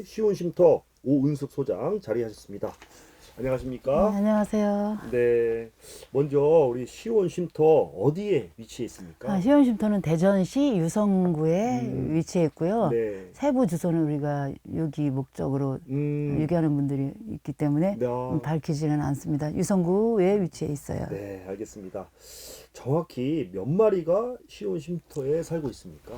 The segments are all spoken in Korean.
우리 시온쉼터 오은숙 소장 자리하셨습니다. 안녕하십니까? 네, 안녕하세요. 네, 먼저 우리 시온쉼터 어디에 위치해 있습니까? 시온쉼터는 대전시 유성구에 위치해 있고요. 네. 세부 주소는 우리가 유기 목적으로 유기하는 분들이 있기 때문에 네. 밝히지는 않습니다. 유성구에 위치해 있어요. 네, 알겠습니다. 정확히 몇 마리가 시온쉼터에 살고 있습니까?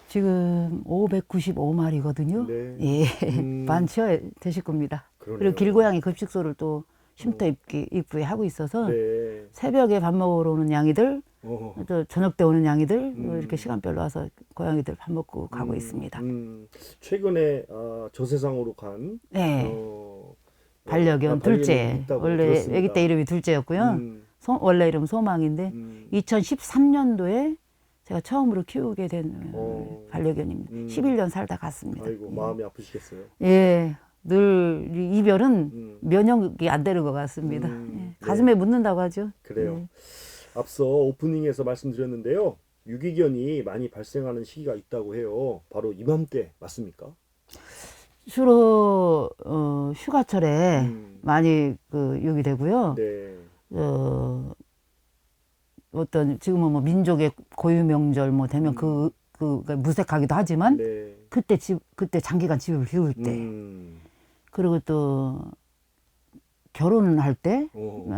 지금 595마리거든요. 네. 예, 많죠. 되실 겁니다. 그러네요. 그리고 길고양이 급식소를 또 쉼터 입구에 하고 있어서 네. 새벽에 밥 먹으러 오는 양이들, 어. 또 저녁 때 오는 양이들 이렇게 시간별로 와서 고양이들 밥 먹고 가고 있습니다. 최근에 저세상으로 간 네. 반려견이 반려견 둘째. 있다고 원래 들었습니다. 아기 때 이름이 둘째였고요. 원래 이름 소망인데 2013년도에 제가 처음으로 키우게 된 반려견입니다. 11년 살다 갔습니다. 아이고, 예. 마음이 아프시겠어요. 예. 늘 이 이별은 면역이 안 되는 것 같습니다. 예. 가슴에 묻는다고 하죠. 그래요. 예. 앞서 오프닝에서 말씀드렸는데요. 유기견이 많이 발생하는 시기가 있다고 해요. 바로 이맘때 맞습니까? 주로 휴가철에 많이 유기되고요. 네. 어떤 지금은 뭐 민족의 고유 명절 뭐 되면 그러니까 무색하기도 하지만 네. 그때 장기간 집을 비울 때 그리고 또 결혼을 할 때 오.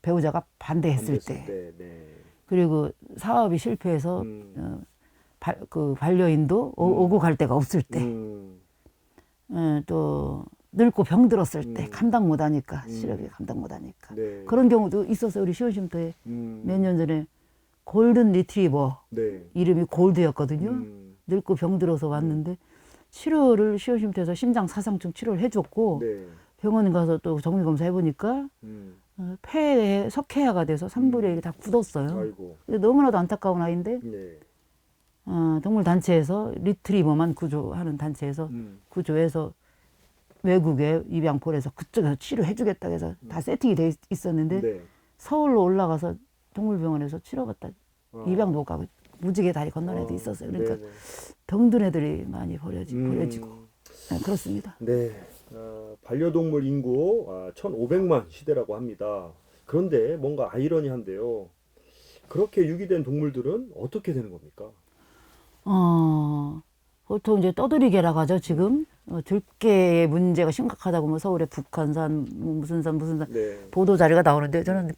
배우자가 반대했을 때 네. 그리고 사업이 실패해서 반려인도 오고 갈 데가 없을 때 또 늙고 병들었을 때 감당 못하니까 시력이 감당 못하니까 네. 그런 경우도 있어서 우리 시온쉼터에 몇 년 전에 골든 리트리버 네. 이름이 골드였거든요. 늙고 병들어서 왔는데 치료를 시온쉼터에서 심장 사상충 치료를 해줬고 네. 병원 가서 또 정밀검사 해보니까 폐에 석회화가 돼서 3분의 1이 다 굳었어요. 아이고. 근데 너무나도 안타까운 아이인데 네. 동물 단체에서 리트리버만 구조하는 단체에서 구조해서 외국에 입양 보내서 그쪽에서 치료해주겠다 해서 다 세팅이 돼 있었는데 네. 서울로 올라가서 동물병원에서 치료받다 입양 못 가고 무지개 다리 건넌 애도 있었어요. 그러니까 네네. 병든 애들이 많이 버려지고 네, 그렇습니다. 네. 반려동물 인구 1,500만 시대라고 합니다. 그런데 뭔가 아이러니한데요. 그렇게 유기된 동물들은 어떻게 되는 겁니까? 보통 이제 떠돌이개라고 하죠. 지금 들개의 문제가 심각하다고 뭐 서울의 북한산 뭐 무슨 산 네. 보도 자료가 나오는데 저는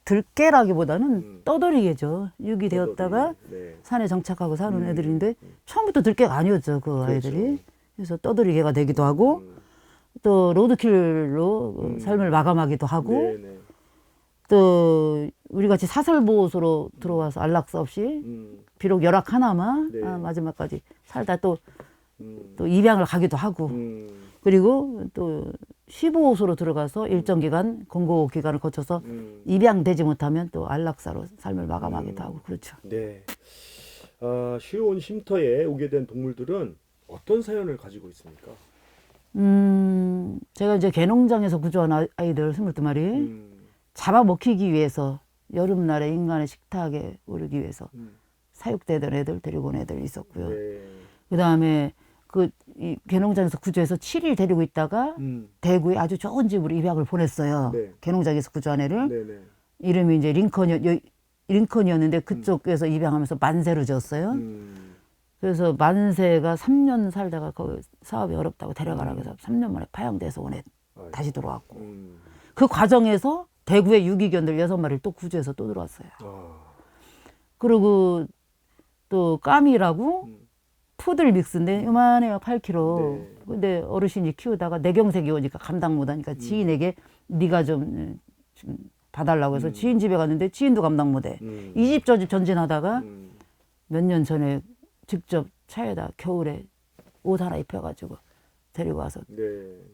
들개라기보다는 떠돌이개죠. 유기되었다가 네. 산에 정착하고 사는 애들인데 처음부터 들개가 아니었죠. 그 아이들이. 그래서 떠돌이개가 되기도 하고 또 로드킬로 삶을 마감하기도 하고 네네. 또 우리 같이 사설보호소로 들어와서 안락사 없이 비록 열악하나마 네. 마지막까지 살다 또 입양을 가기도 하고 그리고 또 시보호소로 들어가서 일정 기간 권고 기간을 거쳐서 입양되지 못하면 또 안락사로 삶을 마감하기도 하고 그렇죠. 네. 시온쉼터에 오게 된 동물들은 어떤 사연을 가지고 있습니까? 제가 이제 개농장에서 구조한 아이들 22마리 잡아먹히기 위해서 여름날에 인간의 식탁에 오르기 위해서 사육되던 애들 데리고 온 애들 있었고요. 네. 그 다음에 이 개농장에서 구조해서 7일 데리고 있다가 대구에 아주 좋은 집으로 입양을 보냈어요. 네. 개농장에서 구조한 애를. 네네. 이름이 이제 링컨이었는데 그쪽에서 입양하면서 만세로 지었어요. 그래서 만세가 3년 살다가 거기 사업이 어렵다고 데려가라고 해서 3년 만에 파양돼서 온 애 다시 들어왔고 그 과정에서 대구의 유기견들 6마리를 또 구조해서 또 들어왔어요. 그리고 또 까미라고 푸들 믹스인데 요만해요. 8kg. 네. 근데 어르신이 키우다가 내경색이 오니까 감당 못하니까 지인에게 네가 좀 봐달라고 해서 지인 집에 갔는데 지인도 감당 못해. 이 집 저 집 전진하다가 몇 년 전에 직접 차에다 겨울에 옷 하나 입혀가지고 데리고 와서 네.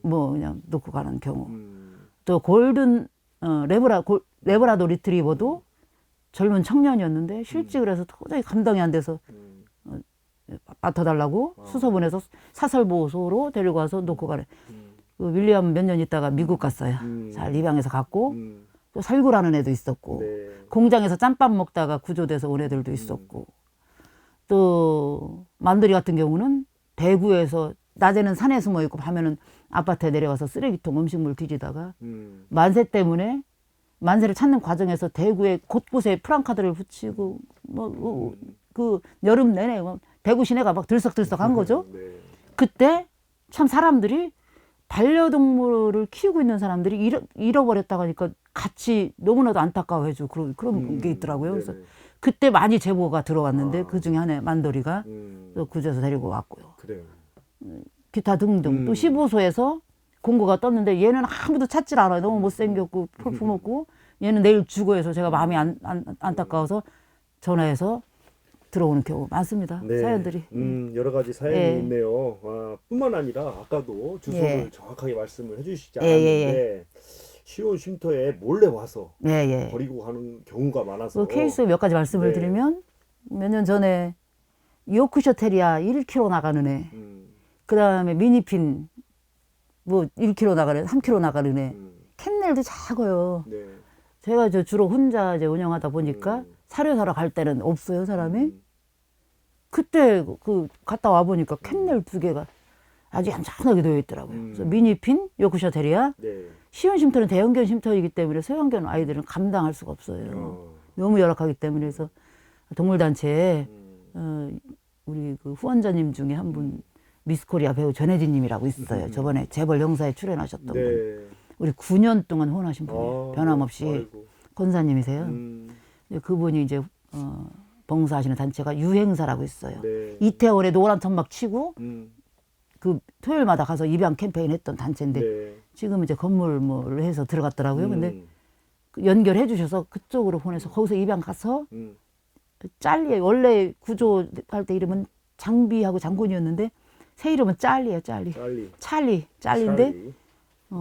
뭐 그냥 놓고 가는 경우. 또 골든 레브라도 리트리버도 젊은 청년이었는데 실직을 해서 도저히 감당이 안 돼서 맡아달라고 수소 보내서 사설보호소로 데리고 와서 놓고 가래. 그 윌리엄 몇 년 있다가 미국 갔어요. 잘 입양해서 갔고 또 살구라는 애도 있었고 네. 공장에서 짬밥 먹다가 구조돼서 온 애들도 있었고 또 만두리 같은 경우는 대구에서 낮에는 산에 숨어 있고 밤에는 아파트에 내려가서 쓰레기통 음식물 뒤지다가 만세 때문에 만세를 찾는 과정에서 대구에 곳곳에 프랑카드를 붙이고 뭐 그 여름 내내 뭐 대구 시내가 막 들썩들썩한 거죠. 네. 그때 참 사람들이 반려동물을 키우고 있는 사람들이 잃어버렸다고 하니까 같이 너무나도 안타까워해주고 그런 게 있더라고요. 그래서 네네. 그때 많이 제보가 들어왔는데 아. 그 중에 하나에 만돌이가 또 구조해서 데리고 왔고요. 그래요. 기타 등등 또 15소에서 공고가 떴는데 얘는 아무도 찾질 않아요. 너무 못생겼고 폴품없고 얘는 내일 죽어해서 제가 마음이 안타까워서 전화해서 들어오는 경우 많습니다. 네. 사연들이. 여러 가지 사연이 예. 있네요. 뿐만 아니라 아까도 주소를 예. 정확하게 말씀을 해주시지 예, 예, 않았는데 시온 쉼터에 몰래 와서 예, 예. 버리고 가는 경우가 많아서 그 케이스 몇 가지 말씀을 네. 드리면 몇 년 전에 요크셔 테리아 1kg 나가는 애, 그 다음에 미니핀 뭐 1kg 나가는 애, 3kg 나가는 애, 캔넬도 작아요. 네. 제가 주로 혼자 이제 운영하다 보니까 사료 사러 갈 때는 없어요, 사람이. 그때 그 갔다 와 보니까 캔넬 2개가 아주 얌전하게 놓여 있더라고요. 그래서 미니핀, 요크셔 테리아, 네. 시온 쉼터는 대형견 쉼터이기 때문에 소형견 아이들은 감당할 수가 없어요. 너무 열악하기 때문에. 그래서 동물단체에 우리 그 후원자님 중에 한 분 미스코리아 배우 전혜진님이라고 있어요. 저번에 재벌 영사에 출연하셨던 분. 네. 우리 9년 동안 후원하신 분이에요. 변함없이 아이고. 권사님이세요. 근데 그분이 이제 봉사하시는 단체가 유행사라고 있어요. 네. 이태원에 노란 천막 치고 음. 그 토요일마다 가서 입양 캠페인 했던 단체인데 네. 지금 이제 건물 뭐 해서 들어갔더라고요. 근데 그 연결해 주셔서 그쪽으로 보내서 거기서 입양 가서 짤리 원래 구조할 때 이름은 장비하고 장군이었는데 새 이름은 짤리예요. 짤리. 짤리인데 찰리.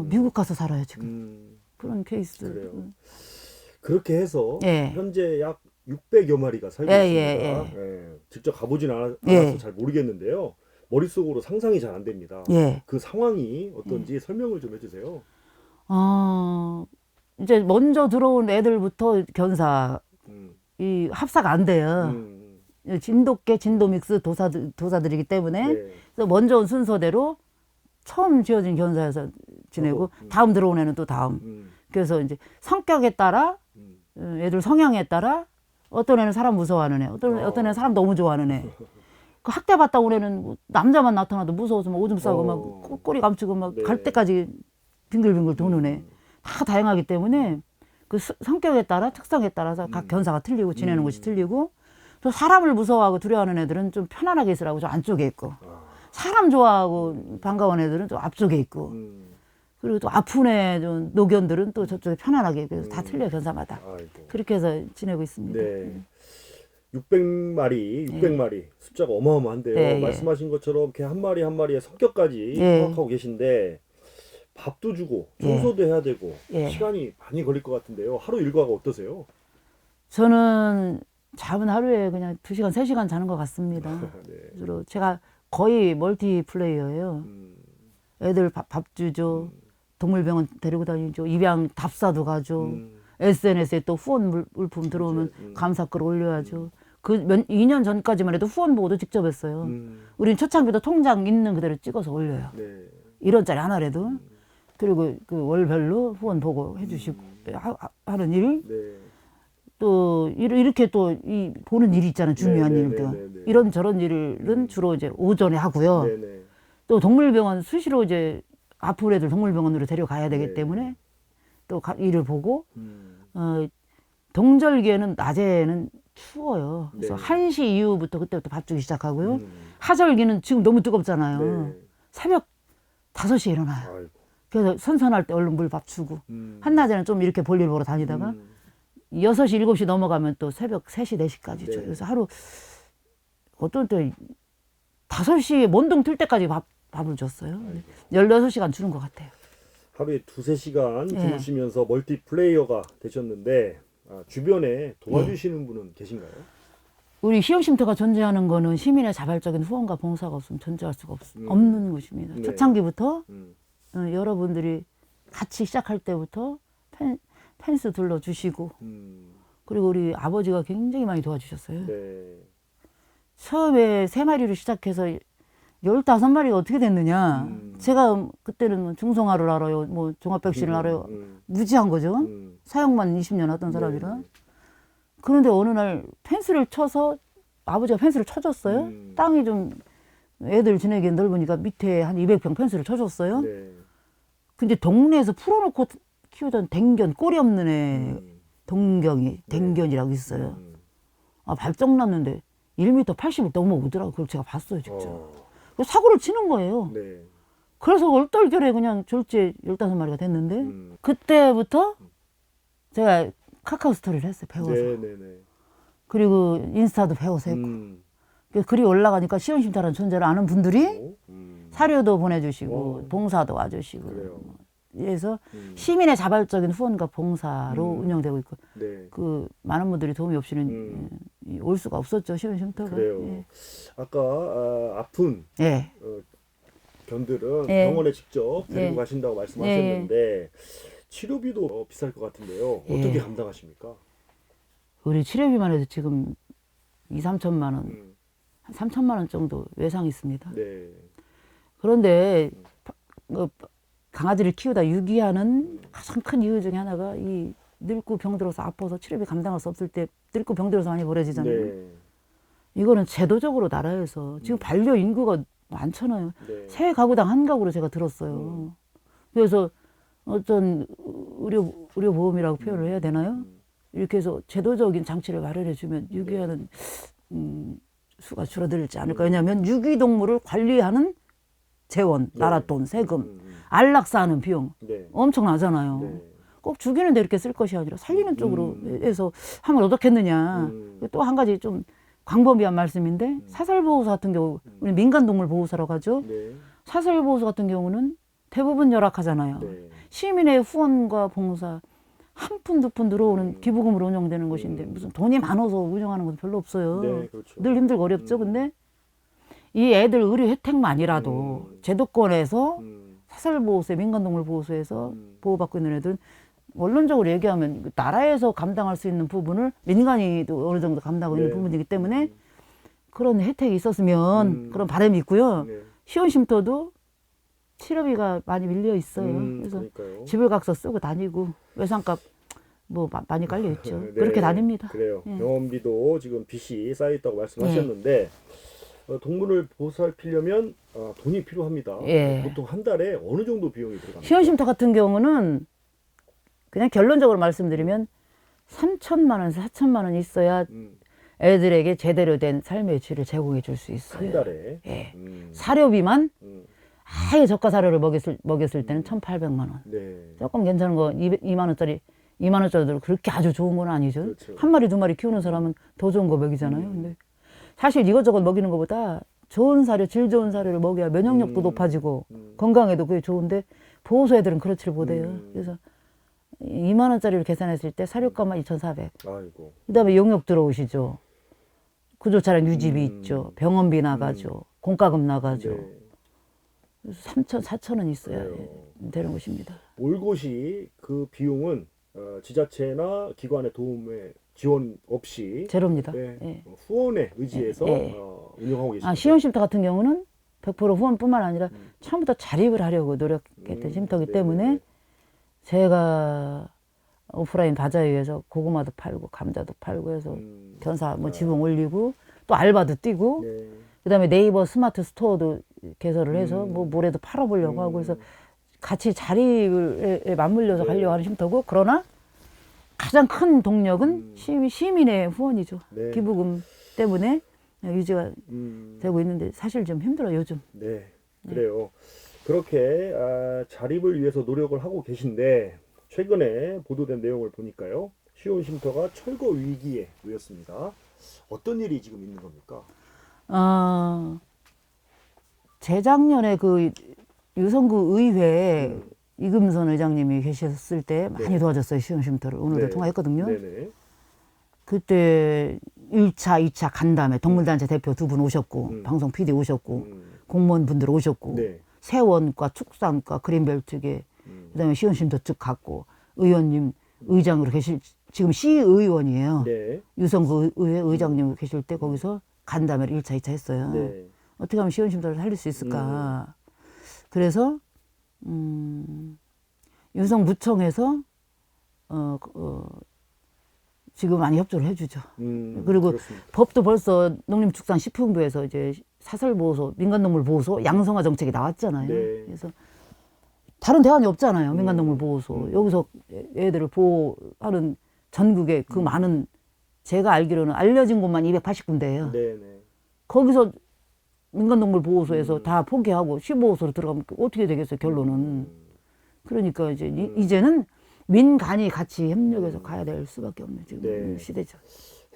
미국 가서 살아요 지금. 그런 케이스. 그래요. 그렇게 해서 예. 현재 약 600여 마리가 살고 예, 있습니다. 예, 예. 직접 가보진 않아서 예. 잘 모르겠는데요. 머릿속으로 상상이 잘 안 됩니다. 예. 그 상황이 어떤지 설명을 좀 해주세요. 이제 먼저 들어온 애들부터 견사 이 합사가 안 돼요. 진돗개, 진도믹스 도사들이기 때문에 네. 그래서 먼저 온 순서대로 처음 지어진 견사에서 지내고 다음 들어온 애는 또 다음. 그래서 이제 성격에 따라 애들 성향에 따라 어떤 애는 사람 무서워하는 애, 어떤 애는 사람 너무 좋아하는 애. 그 학대 받다 온 애는 뭐 남자만 나타나도 무서워서 막 오줌 싸고 막 꼬리 감추고 막 갈 네. 때까지 빙글빙글 도는 애. 다 다양하기 때문에 그 성격에 따라 특성에 따라서 각 견사가 틀리고 지내는 곳이 틀리고 또 사람을 무서워하고 두려워하는 애들은 좀 편안하게 있으라고 저 안쪽에 있고 사람 좋아하고 반가운 애들은 좀 앞쪽에 있고 그리고 또 아픈 애 좀 노견들은 또 저쪽에 편안하게 그래서 다 틀려요 견사마다. 아이고. 그렇게 해서 지내고 있습니다. 네. 600마리 숫자가 어마어마한데요. 네, 예. 말씀하신 것처럼 이렇게 한 마리 한 마리의 성격까지 예. 파악하고 계신데 밥도 주고 청소도 해야 되고 예. 시간이 많이 걸릴 것 같은데요. 하루 일과가 어떠세요? 저는 잠은 하루에 그냥 2시간, 3시간 자는 것 같습니다. 네. 주로 제가 거의 멀티플레이어예요. 애들 밥 주죠. 동물병원 데리고 다니죠. 입양 답사도 가죠. SNS에 또 후원 물품 들어오면 감사글 올려야죠. 2년 전까지만 해도 후원 보고도 직접 했어요. 우린 초창기도 통장 있는 그대로 찍어서 올려요. 네. 1원짜리 하나라도. 그리고 그 월별로 후원 보고 해주시고 하는 일. 네. 또 이렇게 또 이 보는 일이 있잖아요. 중요한 네, 네, 일들. 네, 네, 네. 이런 저런 일은 주로 이제 오전에 하고요. 네네. 또 동물병원 수시로 이제 아픈 애들 동물병원으로 데려가야 되기 네. 때문에 또 일을 보고 동절기에는 낮에는 추워요. 그래서 네. 1시 이후부터 그때부터 밥 주기 시작하고요. 하절기는 지금 너무 뜨겁잖아요. 네. 새벽 5시에 일어나요. 아이고. 그래서 선선할 때 얼른 물 밥 주고 한낮에는 좀 이렇게 볼일 보러 다니다가 6시, 7시 넘어가면 또 새벽 3시, 4시까지 줘요. 네. 그래서 하루 어떤 때 5시에 먼둥 틀 때까지 밥을 줬어요. 16시간 주는 것 같아요. 하루에 2-3시간 예. 주무시면서 멀티플레이어가 되셨는데 주변에 도와주시는 분은 계신가요? 우리 시험쉼터가 존재하는 거는 시민의 자발적인 후원과 봉사가 없으면 존재할 수가 없는 곳입니다. 네. 초창기부터 여러분들이 같이 시작할 때부터 펜스 둘러주시고 그리고 우리 아버지가 굉장히 많이 도와주셨어요. 네. 처음에 3마리로 시작해서 15마리가 어떻게 됐느냐. 음. 제가 그때는 뭐 중성화를 알아요. 뭐 종합백신을 알아요. 무지한 거죠. 사역만 20년 하던 사람이라. 네. 그런데 어느 날 펜스를 쳐서 아버지가 펜스를 쳐줬어요. 땅이 좀 애들 지내기 넓으니까 밑에 한 200평 펜스를 쳐줬어요. 네. 근데 동네에서 풀어놓고 키우던 댕견, 꼬리 없는 애, 음. 동경이, 댕견이라고 있어요. 아, 발정 났는데 1m 80을 넘어오더라고요. 그걸 제가 봤어요, 직접. 그래서 사고를 치는 거예요. 네. 그래서 얼떨결에 그냥 졸지에 15마리가 됐는데, 그때부터 제가 카카오 스토리를 했어요, 배워서. 네네네. 그리고 인스타도 배워서 했고. 그래서 글이 올라가니까 시온심터라는 존재를 아는 분들이 사료도 보내주시고, 봉사도 와주시고. 그래요. 그래서 시민의 자발적인 후원과 봉사로 운영되고 있고, 네. 그 많은 분들이 도움이 없이는 올 수가 없었죠, 시온심터가. 그래요. 예. 아까 아픈 예. 견들은 예. 병원에 직접 데리고 예. 가신다고 말씀하셨는데 치료비도 비쌀 것 같은데요. 어떻게 예. 감당하십니까? 우리 치료비만 해도 지금 2, 3천만 원, 한 3천만 원 정도 외상이 있습니다. 네. 그런데 강아지를 키우다 유기하는 가장 큰 이유 중에 하나가 이 늙고 병들어서 아파서 치료비 감당할 수 없을 때 늙고 병들어서 많이 벌어지잖아요. 네. 이거는 제도적으로 나라에서 지금 반려 인구가 많잖아요. 네. 세 가구당 한 가구로 제가 들었어요. 그래서 어떤 의료보험이라고 표현을 해야 되나요? 이렇게 해서 제도적인 장치를 마련해 주면 유기하는 수가 줄어들지 않을까. 왜냐하면 유기동물을 관리하는 재원, 나라 돈, 세금, 안락사하는 비용 네. 엄청나잖아요. 네. 꼭 죽이는 데 이렇게 쓸 것이 아니라 살리는 쪽으로 해서 하면 어떻겠느냐. 또 한 가지 좀 광범위한 말씀인데 사설보호소 같은 경우 우리 민간동물보호사라고 하죠. 네. 사설보호소 같은 경우는 대부분 열악하잖아요. 네. 시민의 후원과 봉사 한 푼, 두 푼 들어오는 기부금으로 운영되는 것인데 무슨 돈이 많아서 운영하는 건 별로 없어요. 네, 그렇죠. 늘 힘들고 어렵죠. 근데 이 애들 의료 혜택만이라도 제도권에서 사설보호소에 민간동물보호소에서 보호받고 있는 애들은 원론적으로 얘기하면 그 나라에서 감당할 수 있는 부분을 민간이도 어느 정도 감당하고 있는 네. 부분이기 때문에 그런 혜택이 있었으면 그런 바람이 있고요. 네. 시온쉼터도 치료비가 많이 밀려 있어요. 그래서 그러니까요. 집을 각서 쓰고 다니고 외상값 뭐 많이 깔려 있죠. 네. 그렇게 다닙니다. 그래요. 예. 병원비도 지금 빚이 쌓여 있다고 말씀하셨는데 동물을 보살피려면 돈이 필요합니다. 예. 보통 한 달에 어느 정도 비용이 들어갑니까? 시온쉼터 같은 경우는 그냥 결론적으로 말씀드리면 3천만 원, 4천만 원 있어야 애들에게 제대로 된 삶의 질을 제공해 줄 수 있어요. 한 달에. 예. 사료비만 아예 저가 사료를 먹였을 때는 1,800만 원. 네. 조금 괜찮은 거 2만 원짜리 2만 원짜리도 그렇게 아주 좋은 건 아니죠. 그렇죠. 한 마리 두 마리 키우는 사람은 더 좋은 거 먹이잖아요. 근데 사실 이것저것 먹이는 것보다 좋은 사료, 질 좋은 사료를 먹여야 면역력도 높아지고 건강에도 그게 좋은데 보호소 애들은 그렇지를 못해요. 그래서 2만 원짜리를 계산했을 때 사료값만 2,400. 아이고. 그다음에 용역 들어오시죠. 구조차량 유지비 있죠. 병원비 나가죠. 공과금 나가죠. 네. 그래서 3천, 4천 원 있어야 그래요. 되는 것입니다. 올곳이 그 비용은 지자체나 기관의 도움에 지원 없이 제로입니다. 네, 예. 후원에 의지해서 예. 운영하고 계십니다. 시온쉼터 같은 경우는 100% 후원뿐만 아니라 처음부터 자립을 하려고 노력했던 쉼터이기 네, 때문에 네. 제가 오프라인 바자회에서 고구마도 팔고 감자도 팔고 해서 견사 뭐 지붕 올리고 또 알바도 뛰고 네. 그다음에 네이버 스마트 스토어도 개설을 해서 뭐 모레도 팔아보려고 하고 해서 같이 자립에 맞물려서 네. 가려고 하는 쉼터고 그러나 가장 큰 동력은 시민의 후원이죠. 네. 기부금 때문에 유지가 음, 되고 있는데 사실 좀 힘들어요 요즘. 네, 그래요. 그렇게 자립을 위해서 노력을 하고 계신데 최근에 보도된 내용을 보니까요. 시온쉼터가 철거 위기에 놓였습니다. 어떤 일이 지금 있는 겁니까? 재작년에 그 유성구 의회 이금선 의장님이 계셨을 때 많이 도와줬어요 시온쉼터를. 오늘도 네. 통화했거든요. 네네. 그때 1차, 2차 간담회 동물단체 대표 두 분 오셨고 방송 PD 오셨고 공무원분들 오셨고 네. 세원과 축산과 그린벨트계 그다음에 시온쉼터 측 갔고 의원님 의장으로 계실 지금 시의원이에요. 네. 유성구 의회 의장님 계실 때 거기서 간담회를 1차, 2차 했어요. 네. 어떻게 하면 시원심도를 살릴 수 있을까. 그래서 유성무청에서 지금 많이 협조를 해주죠. 그리고 그렇습니다. 법도 벌써 농림축산식품부에서 이제 사설보호소, 민간동물보호소 양성화 정책이 나왔잖아요. 네. 그래서 다른 대안이 없잖아요. 민간동물보호소. 여기서 애들을 보호하는 전국에 그 많은, 제가 알기로는 알려진 곳만 280군데예요. 네네. 거기서 민간동물보호소에서 다 포기하고 시보호소로 들어가면 어떻게 되겠어요, 결론은. 그러니까 이제 이제는 민간이 같이 협력해서 가야 될 수밖에 없는 지금 네. 시대죠.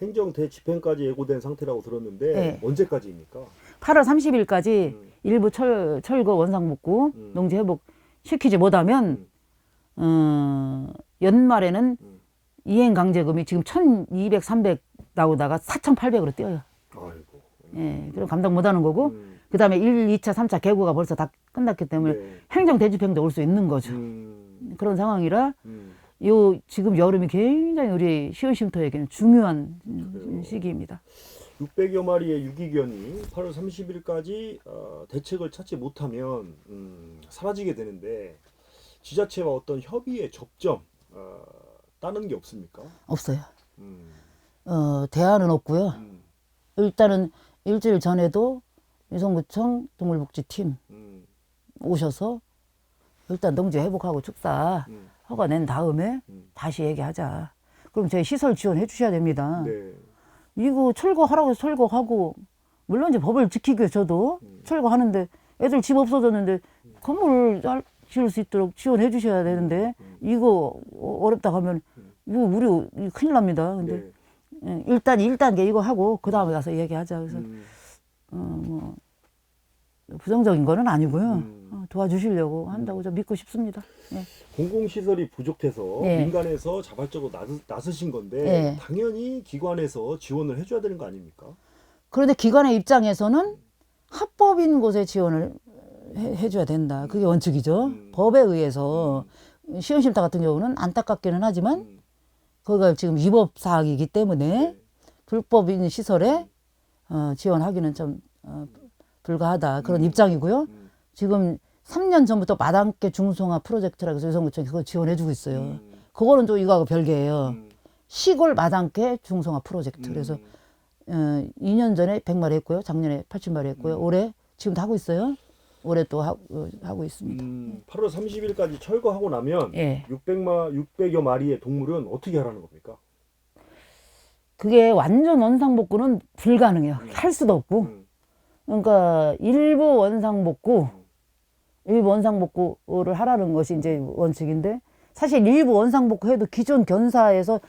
행정 대집행까지 예고된 상태라고 들었는데 네. 언제까지입니까? 8월 30일까지 일부 철거 원상복구 농지 회복 시키지 못하면 연말에는 이행 강제금이 지금 1,200, 300 나오다가 4,800으로 뛰어요. 아이고. 예, 그럼 감당 못하는 거고 그다음에 1, 2차, 3차 개고가 벌써 다 끝났기 때문에 네. 행정 대집행도 올 수 있는 거죠. 그런 상황이라 요 지금 여름이 굉장히 우리 시흥쉼터에게는 중요한 시기입니다. 600여 마리의 유기견이 8월 30일까지 대책을 찾지 못하면 사라지게 되는데 지자체와 어떤 협의의 접점 따는 게 없습니까? 없어요. 음, 대안은 없고요. 음, 일단은 일주일 전에도 유성구청 동물복지팀 음, 오셔서 일단 농지 회복하고 축사 허가 낸 다음에 다시 얘기하자. 그럼 저희 시설 지원해 주셔야 됩니다. 네. 이거 철거하라고 해서 철거하고, 물론 이제 법을 지키기 위해 저도 철거하는데 애들 집 없어졌는데 건물을 지을 수 있도록 지원해 주셔야 되는데 이거 어렵다 하면 이거 우리 큰일 납니다. 근데 네. 일단 1단계 이거 하고 그 다음에 가서 얘기하자. 그래서 뭐 부정적인 거는 아니고요. 도와주시려고 한다고 좀 믿고 싶습니다. 예. 공공시설이 부족해서 네. 민간에서 자발적으로 나서신 건데 네. 당연히 기관에서 지원을 해줘야 되는 거 아닙니까? 그런데 기관의 입장에서는 합법인 곳에 지원을 해줘야 된다. 그게 원칙이죠. 법에 의해서 시흥쉼터 같은 경우는 안타깝기는 하지만 거기가 지금 위법 사항이기 때문에 네. 불법인 시설에 지원하기는 좀 불가하다. 그런 입장이고요. 지금 3년 전부터 마당개 중성화 프로젝트라고 해서 유성구청이 그거 지원해주고 있어요. 그거는 또 이거하고 별개예요. 시골 마당개 중성화 프로젝트. 그래서 2년 전에 100마리 했고요. 작년에 80마리 했고요. 올해 지금도 하고 있어요. 올해 또 하고 있습니다. 8월 30일까지 철거하고 나면 예. 600여 마리의 동물은 어떻게 하라는 겁니까? 그게 완전 원상복구는 불가능해요. 할 수도 없고. 그러니까 일부 원상복구를 하라는 것이 이제 원칙인데, 사실 일부 원상복구 해도 기존 견사에서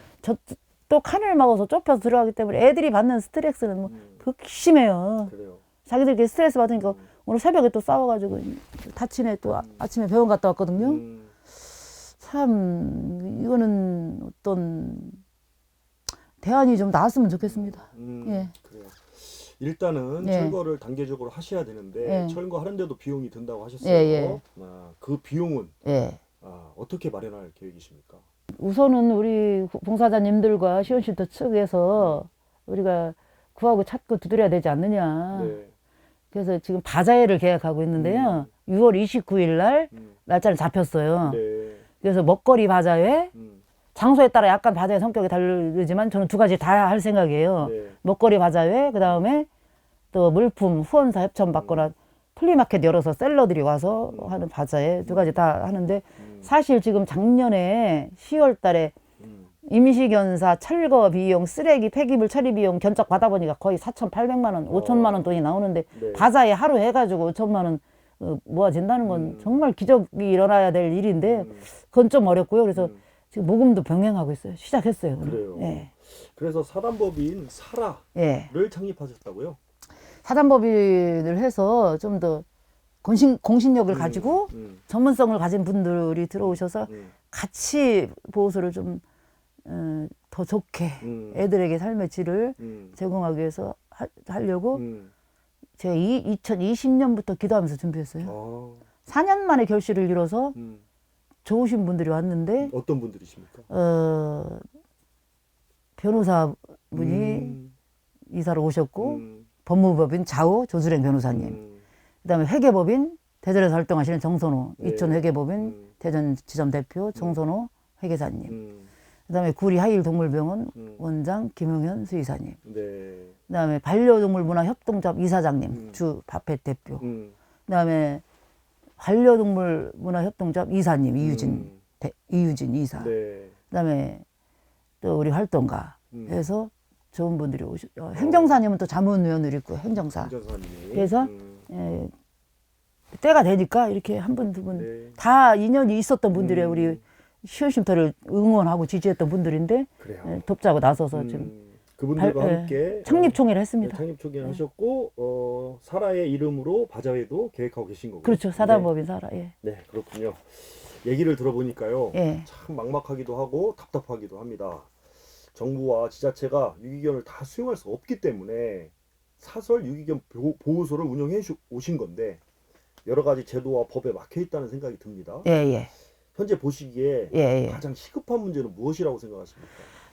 또 칸을 막아서 좁혀서 들어가기 때문에 애들이 받는 스트레스는 뭐 극심해요. 그래요. 자기들끼리 스트레스 받으니까 오늘 새벽에 또 싸워가지고 다친 애 또 아침에 병원 갔다 왔거든요. 참 이거는 어떤 대안이 좀 나왔으면 좋겠습니다. 예. 그래요. 일단은 예. 철거를 단계적으로 하셔야 되는데 예. 철거하는데도 비용이 든다고 하셨어요. 예, 예. 그 비용은 예. 어떻게 마련할 계획이십니까? 우선은 우리 봉사자님들과 시흥쉼터 측에서 우리가 구하고 찾고 두드려야 되지 않느냐. 네. 그래서 지금 바자회를 계획하고 있는데요. 6월 29일 날 날짜를 잡혔어요. 네. 그래서 먹거리 바자회, 장소에 따라 약간 바자회 성격이 다르지만 저는 두 가지 다 할 생각이에요. 네. 먹거리 바자회, 그 다음에 또 물품 후원사 협찬 받거나 플리마켓 열어서 셀러들이 와서 하는 바자회 두 가지 다 하는데, 사실 지금 작년에 10월 달에 임시견사 철거 비용, 쓰레기 폐기물 처리 비용 견적 받아보니까 거의 4,800만 원, 5천만 원 돈이 나오는데 네. 바자회 하루 해가지고 5천만 원 모아진다는 건 정말 기적이 일어나야 될 일인데 그건 좀 어렵고요. 그래서 지금 모금도 병행하고 있어요. 시작했어요. 오늘. 그래요. 예. 그래서 사단법인 사라를 예. 창립하셨다고요? 사단법인을 해서 좀 더 공신력을 가지고 전문성을 가진 분들이 들어오셔서 같이 보호소를 좀 더 좋게 애들에게 삶의 질을 제공하기 위해서 하려고 제가 2020년부터 기도하면서 준비했어요. 4년 만에 결실을 이뤄서 좋으신 분들이 왔는데 어떤 분들이십니까? 변호사분이 이사를 오셨고 법무법인 좌우 조수랭 변호사님, 그다음에 회계법인 대전에서 활동하시는 정선호, 네. 이촌 회계법인 대전 지점 대표 정선호 회계사님, 음. 그다음에 구리 하일동물병원 음. 원장 김용현 수의사님, 네. 그다음에 반려동물 문화 협동조합 이사장님 주 밥회 대표, 그다음에 반려동물 문화 협동조합 이사님 이유진 이유진 이사, 네. 그다음에 또 우리 활동가 해서 좋은 분들이 행정사님은 또 자문위원을 있고 행정사. 행정사님이. 그래서 예, 때가 되니까 이렇게 한 분 두 분 네. 다 인연이 있었던 분들이 우리 시원쉼터를 응원하고 지지했던 분들인데 그래요. 예, 돕자고 나서서 지금 그분들과 예, 함께 창립총회를 했습니다. 창립총회를 하셨고 사라의 이름으로 바자회도 계획하고 계신 거고요. 그렇죠. 사단법인 사라. 예. 네, 그렇군요. 얘기를 들어보니까요. 예. 참 막막하기도 하고 답답하기도 합니다. 정부와 지자체가 유기견을 다 수용할 수 없기 때문에 사설 유기견 보호소를 운영해 오신 건데 여러 가지 제도와 법에 막혀 있다는 생각이 듭니다. 예, 예. 현재 보시기에 예, 예. 가장 시급한 문제는 무엇이라고 생각하십니까?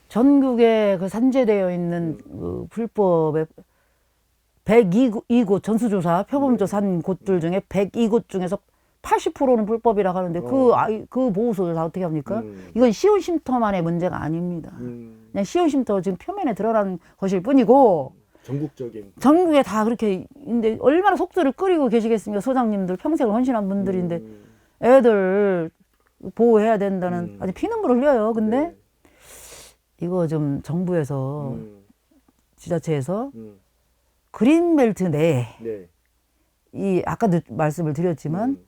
전국에 그 산재되어 있는 그 불법의 102곳 전수조사 표범조사 한 곳들 중에 102곳 중에서 80%는 불법이라고 하는데 그 보호소를 다 어떻게 합니까? 이건 시온쉼터만의 문제가 아닙니다. 그냥 시온쉼터 지금 표면에 드러난 것일 뿐이고 전국적인 전국에 다 그렇게 있는데 얼마나 속도를 끓이고 계시겠습니까? 소장님들 평생을 헌신한 분들인데 애들 보호해야 된다는 아주 피눈물을 흘려요. 근데 네. 이거 좀 정부에서 지자체에서 그린벨트 내에 네. 이 아까도 말씀을 드렸지만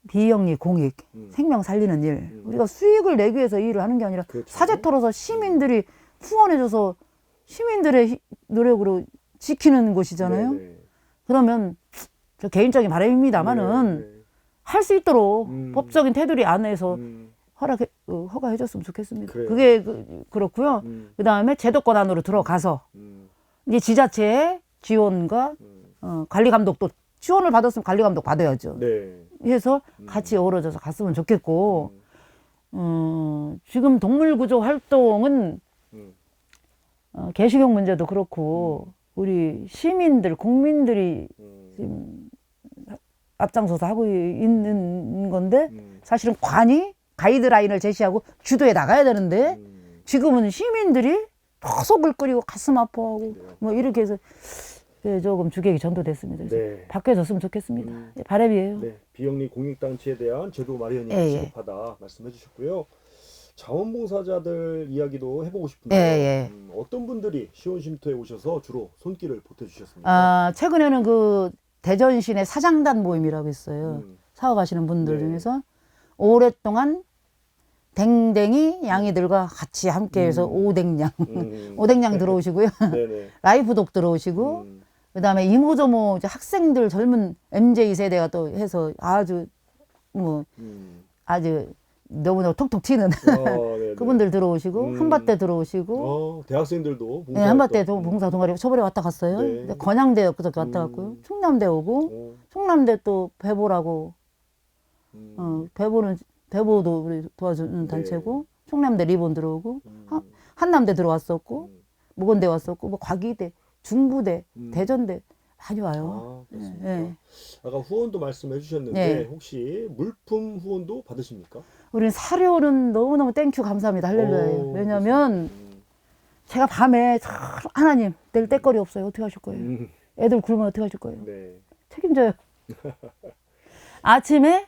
비영리 공익 생명 살리는 일 우리가 수익을 내기 위해서 일을 하는 게 아니라 그렇죠. 사재 털어서 시민들이 후원해줘서 시민들의 노력으로 지키는 곳이잖아요. 네, 네. 그러면 저 개인적인 바람입니다만은 네, 네. 할 수 있도록 법적인 테두리 안에서 허가해줬으면 좋겠습니다. 그래요. 그게 그렇고요. 그 다음에 제도권 안으로 들어가서 이제 지자체의 지원과 관리 감독도 지원을 받았으면 관리 감독 받아야죠. 네. 해서 같이 어우러져서 갔으면 좋겠고 지금 동물구조 활동은 개식용 문제도 그렇고 우리 시민들 국민들이 지금 앞장서서 하고 있는 건데 사실은 관이 가이드라인을 제시하고 주도해 나가야 되는데 지금은 시민들이 더 속을 끓이고 가슴 아파하고 뭐 이렇게 해서 조금 주객이 전도됐습니다. 그래서 네. 바뀌어졌으면 좋겠습니다. 바람이에요. 네. 비영리 공익단체에 대한 제도 마련이 예, 예. 시급하다 말씀해 주셨고요. 자원봉사자들 이야기도 해보고 싶은데 예, 어떤 분들이 시온쉼터에 오셔서 주로 손길을 보태주셨습니까? 아, 최근에는 그 대전 시내 사장단 모임이라고 있어요. 사업하시는 분들 네. 중에서 오랫동안 댕댕이 양이들과 같이 함께해서 오댕양 오댕양 들어오시고요. 네네. 라이프독 들어오시고 그다음에 이모저모 이제 학생들 젊은 MZ 세대가 또 해서 아주 뭐 아주 너무너무 톡톡 튀는 네네. 그분들 들어오시고 한밭대 들어오시고 대학생들도 네, 한밭대 봉사 동아리 초벌에 왔다 갔어요. 네. 근데 건양대 그저께 왔다 갔고요. 충남대 오고 충남대 또 배보라고 배보도 우리 도와주는 단체고 충남대 리본 들어오고 한남대 들어왔었고 목원대 왔었고 뭐 과기대 중부대 대전대 많이 와요. 그렇습니까? 네. 아까 후원도 말씀해 주셨는데 네. 혹시 물품 후원도 받으십니까? 우리 사료는 너무너무 땡큐 감사합니다. 할렐루야예요. 왜냐면 제가 밤에 참 하나님 낼 때거리 없어요. 어떻게 하실 거예요? 애들 굶으면 어떻게 하실 거예요? 네. 책임져요. 아침에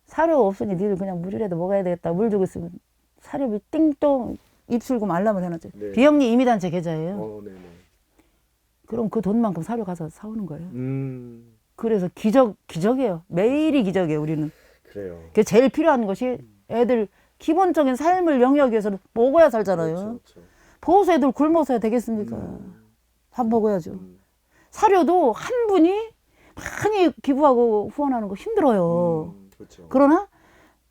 사료 없으니 니들 그냥 물이라도 먹어야 되겠다. 물 주고 있으면 사료비 띵동 입술금 알람을 해놨죠. 네. 비영리 이미단체 계좌예요. 네네. 그럼 그 돈만큼 사료 가서 사오는 거예요. 그래서 기적이에요. 매일이 기적이에요. 우리는. 그래요. 그게 제일 필요한 것이 애들 기본적인 삶을 영위하기 위해서는 먹어야 살잖아요. 그렇죠. 보호소 애들 굶어서야 되겠습니까? 밥 먹어야죠. 사료도 한 분이 많이 기부하고 후원하는 거 힘들어요. 그렇죠. 그러나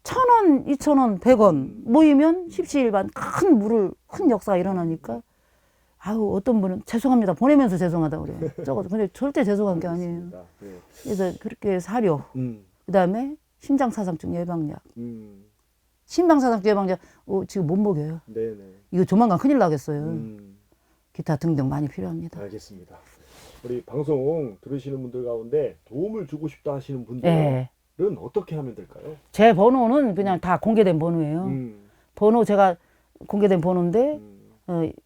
1,000원, 2,000원, 100원 모이면 십시일반 큰 역사가 일어나니까 아우 어떤 분은 죄송합니다 보내면서 죄송하다 그래요. 적어도 근데 절대 죄송한 게 아니에요. 네. 그래서 그렇게 사료, 그다음에 심장사상증 예방약, 심장사상증 예방약 지금 못 먹여요. 네네. 이거 조만간 큰일 나겠어요. 기타 등등 많이 필요합니다. 알겠습니다. 우리 방송 들으시는 분들 가운데 도움을 주고 싶다 하시는 분들은 예. 어떻게 하면 될까요? 제 번호는 그냥 다 공개된 번호예요. 번호 제가 공개된 번호인데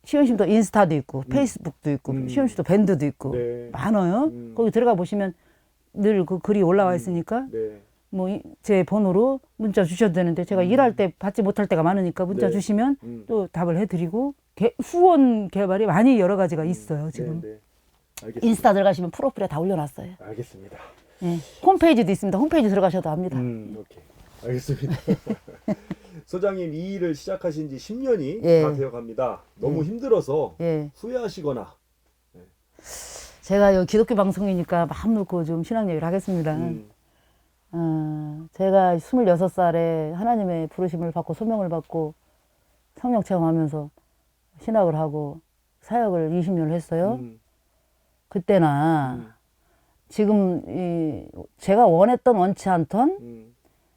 시온심도 인스타도 있고 페이스북도 있고 시온심도 밴드도 있고 네. 많아요. 거기 들어가 보시면 늘 그 글이 올라와 있으니까 네. 뭐 제 번호로 문자 주셔도 되는데 제가 일할 때 받지 못할 때가 많으니까 문자 네. 주시면 또 답을 해드리고 후원 개발이 많이 여러 가지가 있어요 지금. 네, 네. 알겠습니다. 인스타 들어가시면 프로필에 다 올려놨어요. 알겠습니다. 예. 홈페이지도 있습니다. 홈페이지 들어가셔도 합니다. 오케이. 알겠습니다. 소장님 이 일을 시작하신 지 10년이 예. 다 되어 갑니다. 너무 힘들어서 예. 후회하시거나 제가 여기 기독교 방송이니까 마음 놓고 좀 신앙 얘기를 하겠습니다. 제가 26살에 하나님의 부르심을 받고 소명을 받고 성령 체험하면서 신학을 하고 사역을 20년을 했어요. 그때나 지금 제가 원했던 원치 않던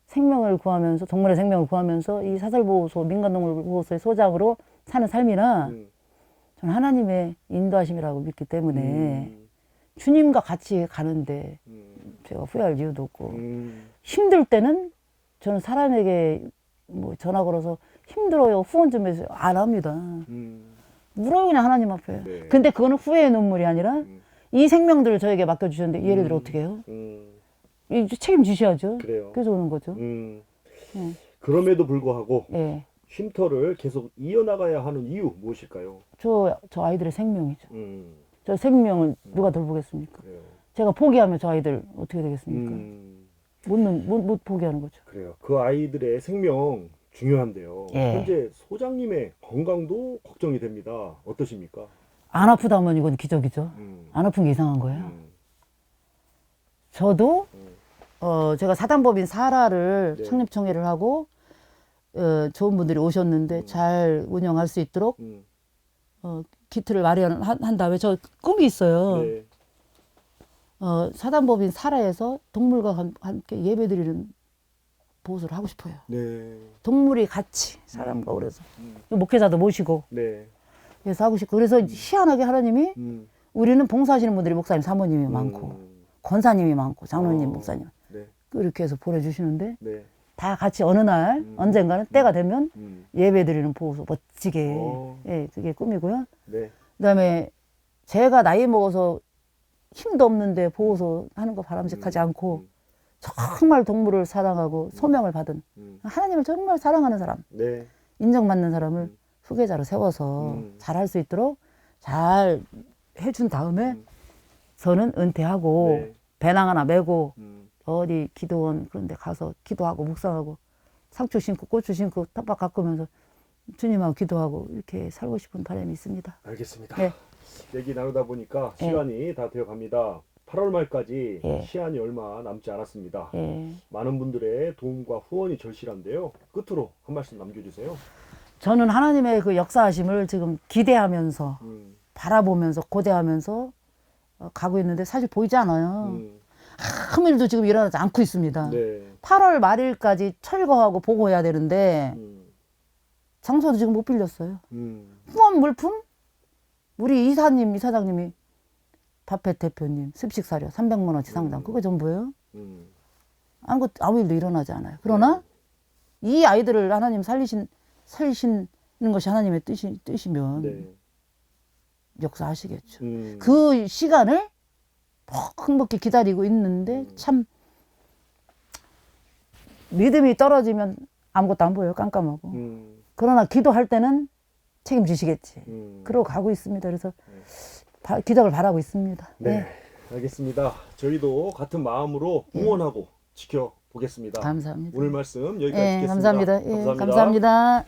생명을 구하면서 동물의 생명을 구하면서 이 사설보호소 민간동물보호소의 소장으로 사는 삶이나 저는 하나님의 인도하심이라고 믿기 때문에 주님과 같이 가는데 제가 후회할 이유도 없고 힘들 때는 저는 사람에게 뭐 전화 걸어서 힘들어요 후원 좀 해주세요 안 합니다. 울어요 그냥 하나님 앞에. 네. 근데 그거는 후회의 눈물이 아니라 이 생명들을 저에게 맡겨주셨는데 얘네들 어떻게 해요? 책임지셔야죠. 그래요. 그래서 오는 거죠. 그럼에도 불구하고 예. 쉼터를 계속 이어나가야 하는 이유 무엇일까요? 저 아이들의 생명이죠. 저 생명을 누가 돌보겠습니까? 그래요. 제가 포기하면 저 아이들 어떻게 되겠습니까? 못 포기하는 거죠. 그래요. 그 아이들의 생명 중요한데요. 예. 현재 소장님의 건강도 걱정이 됩니다. 어떠십니까? 안 아프다면 이건 기적이죠. 안 아픈 게 이상한 거예요. 저도 제가 사단법인 사라를 네. 창립청회를 하고 좋은 분들이 오셨는데 잘 운영할 수 있도록 기틀을 마련한 다음에 저 꿈이 있어요. 네. 사단법인 사라에서 동물과 함께 예배드리는 보호소를 하고 싶어요. 네. 동물이 같이 사람과 그래서 목회자도 모시고 네. 그래서 하고 싶고 그래서 희한하게 하나님이 우리는 봉사하시는 분들이 목사님 사모님이 많고 권사님이 많고 장로님 목사님 네. 이렇게 해서 보내주시는데 네. 다 같이 어느 날 언젠가는 때가 되면 예배드리는 보호소 멋지게 예 그게 꿈이고요. 네. 그다음에 제가 나이 먹어서 힘도 없는데 보호소 하는 거 바람직하지 않고 정말 동물을 사랑하고 소명을 받은 하나님을 정말 사랑하는 사람 네. 인정받는 사람을 후계자로 세워서 잘할 수 있도록 잘 해준 다음에 저는 은퇴하고 네. 배낭 하나 메고 어디 기도원 그런 데 가서 기도하고 묵상하고 상추 심고 고추 심고 텃밭 가꾸면서 주님하고 기도하고 이렇게 살고 싶은 바람이 있습니다. 알겠습니다. 네. 얘기 나누다 보니까 시간이 다 되어 갑니다. 8월 말까지 시한이 얼마 남지 않았습니다. 많은 분들의 도움과 후원이 절실한데요. 끝으로 한 말씀 남겨주세요. 저는 하나님의 그 역사하심을 지금 기대하면서 바라보면서 고대하면서 가고 있는데 사실 보이지 않아요. 아무 일도 지금 일어나지 않고 있습니다. 네. 8월 말일까지 철거하고 보고해야 되는데 장소도 지금 못 빌렸어요. 후원 물품? 우리 이사장님이 밥회 대표님 습식사료 300만 원치 상당 그거 전부예요. 아무 일도 일어나지 않아요. 그러나 이 아이들을 하나님 살리시는 것이 하나님의 뜻이면 역사하시겠죠. 그 시간을 행복히 기다리고 있는데 참 믿음이 떨어지면 아무것도 안 보여요. 깜깜하고. 그러나 기도할 때는 책임지시겠지. 그러고 가고 있습니다. 그래서 기적을 바라고 있습니다. 네. 알겠습니다. 저희도 같은 마음으로 응원하고 지켜보겠습니다. 감사합니다. 오늘 말씀 여기까지 예, 듣겠습니다. 감사합니다. 예, 감사합니다.